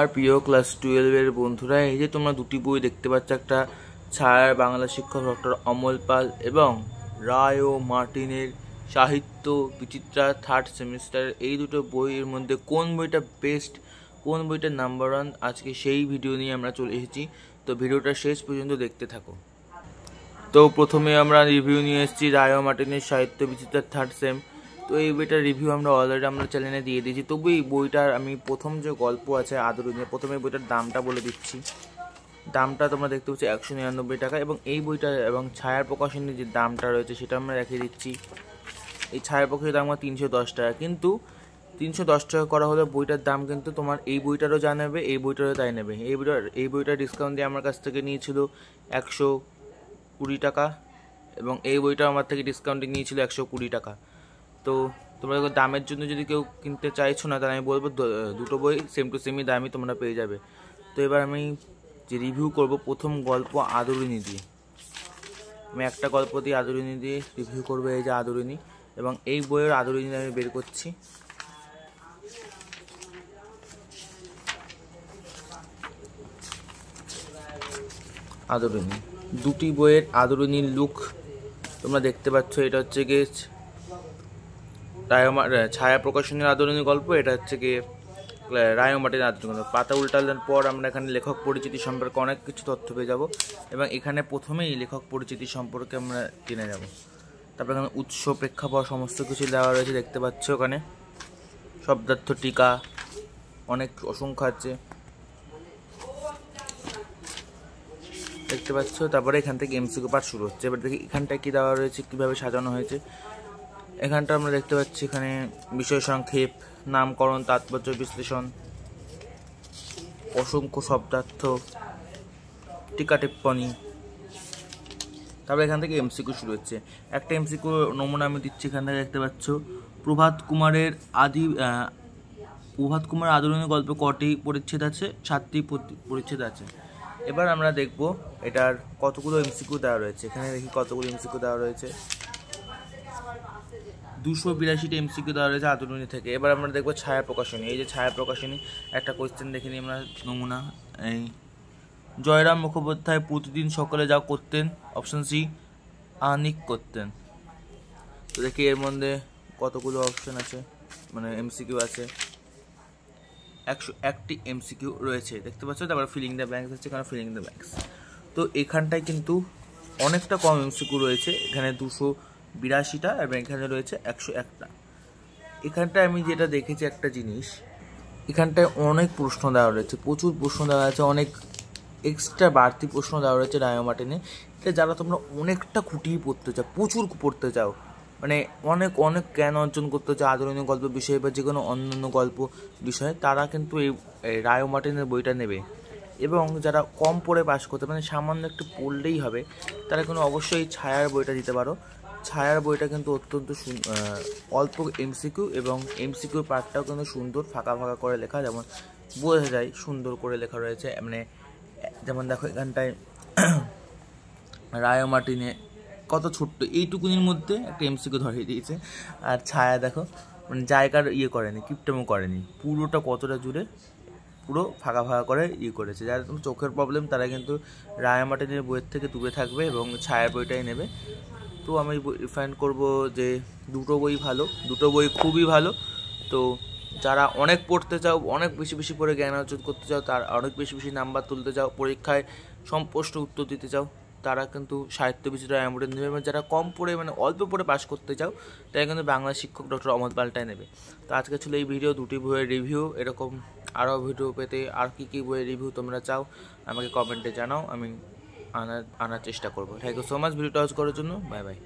আর প্রিয় ক্লাস 12-এর বন্ধুরা, এই যে তোমরা দুটি বই দেখতে পাচ্ছ, একটা ছায়ার বাংলা শিক্ষক ডক্টর অমল পাল এবং রায় ও মার্টিনের সাহিত্য বিচিত্রা থার্ড সেমিস্টার, এই দুটো বইয়ের মধ্যে কোন বইটা বেস্ট, কোন বইটা নাম্বার ওয়ান, আজকে সেই ভিডিও নিয়ে আমরা চলে এসেছি। তো ভিডিওটা শেষ পর্যন্ত দেখতে থাকো। তো প্রথমে আমরা রিভিউ নিয়ে এসেছি রায় ও মার্টিনের সাহিত্য বিচিত্রা থার্ড সেম। তো এই বইটার রিভিউ আমরা অলরেডি আমরা চ্যানেলে দিয়ে দিয়েছি। তবু এই বইটার আমি প্রথম যে গল্প আছে আদরণীয়, প্রথমে বইটার দামটা বলে দিচ্ছি। দামটা তোমরা দেখতে পাচ্ছ 199 টাকা, এবং এই বইটা এবং ছায়ার প্রকাশনীর যে দামটা রয়েছে সেটা আমরা রেখে দিচ্ছি। এই ছায়ার প্রকাশনীর দাম 310 টাকা, কিন্তু 310 টাকা করা হলে বইটার দাম কিন্তু তোমার এই বইটারও যা নেবে এই বইটারও তাই নেবে। এই বইটার ডিসকাউন্ট দিয়ে আমার কাছ থেকে নিয়েছিল 120 টাকা, এবং এই বইটা আমার থেকে ডিসকাউন্টে নিয়েছিল 120 টাকা। তো তোমরা দামের জন্য যদি কেউ কিনতে চাইছো না, তাহলে আমি বলবো দুটো বই সেম টু সেমই দামই তোমরা পেয়ে যাবে। তো এবার আমি যে রিভিউ করব, প্রথম গল্প আদরিণী দিয়ে। আমি একটা গল্প দিয়ে আদরিণী দিয়ে রিভিউ করবো, এই যে আদরিণী, এবং এই বইয়ের আদরিণী আমি বের করছি। আদরিণী, দুটি বইয়ের আদরিণীর লুক তোমরা দেখতে পাচ্ছ। এটা হচ্ছে গিয়ে ছায়া প্রকাশনের আদরিণী গল্প, এটা হচ্ছে গিয়ে রায় ও মার্টিনের আদরিণী গল্প। পাতা উল্টানোর পর আমরা এখানে লেখক পরিচিতি সম্পর্কে অনেক কিছু তথ্য পেয়ে যাব, এবং এখানে প্রথমেই লেখক পরিচিতি সম্পর্কে আমরা জেনে যাব। তারপর এখানে উৎস, প্রেক্ষাপট সমস্ত কিছু দেওয়া রয়েছে, দেখতে পাচ্ছ। ওখানে শব্দার্থ, টিকা, অনেক অসংখ্য আছে, দেখতে পাচ্ছ। তারপরে এখান থেকে এমসিকিউ পার্ট শুরু হচ্ছে। এবার দেখি এখানটায় কী দেওয়া রয়েছে, কীভাবে সাজানো হয়েছে। এখানটা আমরা দেখতে পাচ্ছি এখানে বিষয় সংক্ষেপ, নামকরণ, তাৎপর্য বিশ্লেষণ, অসংখ্য শব্দার্থ, টিকা টিপ্পণী। তারপরে এখান থেকে এমসিকিউ শুরু হচ্ছে। একটা এমসিকিউ নমুনা আমি দিচ্ছি। এখান থেকে দেখতে পাচ্ছ প্রভাত কুমার আদরিণী গল্পে কটি পরিচ্ছেদ আছে? 7টি পরিচ্ছেদ আছে। এবার আমরা দেখব এটার কতগুলো এমসিকিউ দেওয়া রয়েছে। এখানে দেখি কতগুলো এমসিকিউ দেওয়া রয়েছে। 282টি এমসিকিউ দেওয়া রয়েছে আদরিণী থেকে। এবার আমরা দেখবো ছায়া প্রকাশনী। এই যে ছায়া প্রকাশনী, একটা কোয়েশ্চেন দেখে নিই আমরা নমুনা। এই জয়রাম মুখোপাধ্যায় প্রতিদিন সকালে যা করতেন, অপশন সি আনিক করতেন। তো দেখি এর মধ্যে কতগুলো অপশন আছে, মানে এমসিকিউ আছে। 101টি এমসিকিউ রয়েছে, দেখতে পাচ্ছ। তারপর ফিলিং দ্য ব্ল্যাঙ্কস আছে, কারণ ফিলিং দ্য ব্ল্যাঙ্কস। তো এখানটায় কিন্তু অনেকটা কম এমসিকিউ রয়েছে, এখানে 282টা, এবং এখানে রয়েছে 101টা। এখানটায় আমি যেটা দেখেছি একটা জিনিস, এখানটায় অনেক প্রশ্ন দেওয়া রয়েছে, প্রচুর প্রশ্ন দেওয়া আছে, অনেক এক্সট্রা বাড়তি প্রশ্ন দেওয়া রয়েছে রায় ও মার্টিনে। এটা যারা তোমরা অনেকটা খুঁটিয়ে পড়তে চাও, প্রচুর পড়তে চাও, মানে অনেক অনেক জ্ঞান অর্জন করতে চাও আদরিণী গল্প বিষয়ে বা যে কোনো অন্যান্য গল্প বিষয়ে, তারা কিন্তু এই রায় ও মার্টিনের বইটা নেবে। এবং যারা কম পড়ে পাস করতে, মানে সামান্য একটু পড়লেই হবে, তারা কিন্তু অবশ্যই ছায়ার বইটা দিতে পারো। ছায়ার বইটা কিন্তু অত্যন্ত অল্প এমসিকিউ, এবং এমসিকিউ পার্টটাও কিন্তু সুন্দর, ফাঁকা ফাঁকা করে লেখা, যেমন বোঝা যায় সুন্দর করে লেখা রয়েছে। মানে যেমন দেখো এখানটায় রায় ও মার্টিনে কত ছোট্ট এইটুকুনির মধ্যে একটা এমসিকিউ ধরিয়ে দিয়েছে। আর ছায়া দেখো, মানে জায়গার করেনি, কিপটেমো করেনি, পুরোটা কতটা জুড়ে পুরো ফাঁকা ফাঁকা করে করেছে। যারা তুমি চোখের প্রবলেম, তারা কিন্তু রায় ও মার্টিনের বইয়ের থেকে দূরে থাকবে এবং ছায়ার বইটাই নেবে। তো আমি রিকমেন্ড করবো যে দুটো বই ভালো, দুটো বই খুবই ভালো। তো যারা অনেক পড়তে চাও, অনেক বেশি বেশি করে জ্ঞান অর্জন করতে চাও, তার অনেক বেশি বেশি নাম্বার তুলতে চাও, পরীক্ষায় সম্পষ্ট উত্তর দিতে চাও, তারা কিন্তু সাহিত্য বিচিত্রা রায় ও মার্টিন নেবে। এবং যারা কম পড়ে, মানে অল্প পড়ে পাস করতে চাও, তারা কিন্তু বাংলা শিক্ষক ডক্টর অমল পালটাই নেবে। তো আজকে ছিল এই ভিডিও, দুটি বইয়ের রিভিউ। এরকম আরও ভিডিও পেতে আর কী বইয়ের রিভিউ তোমরা চাও আমাকে কমেন্টে জানাও, আমি আনার চেষ্টা করবো। থ্যাংক ইউ সো মাচ ভিডিওটা ওয়াচ করার জন্য। Bye bye.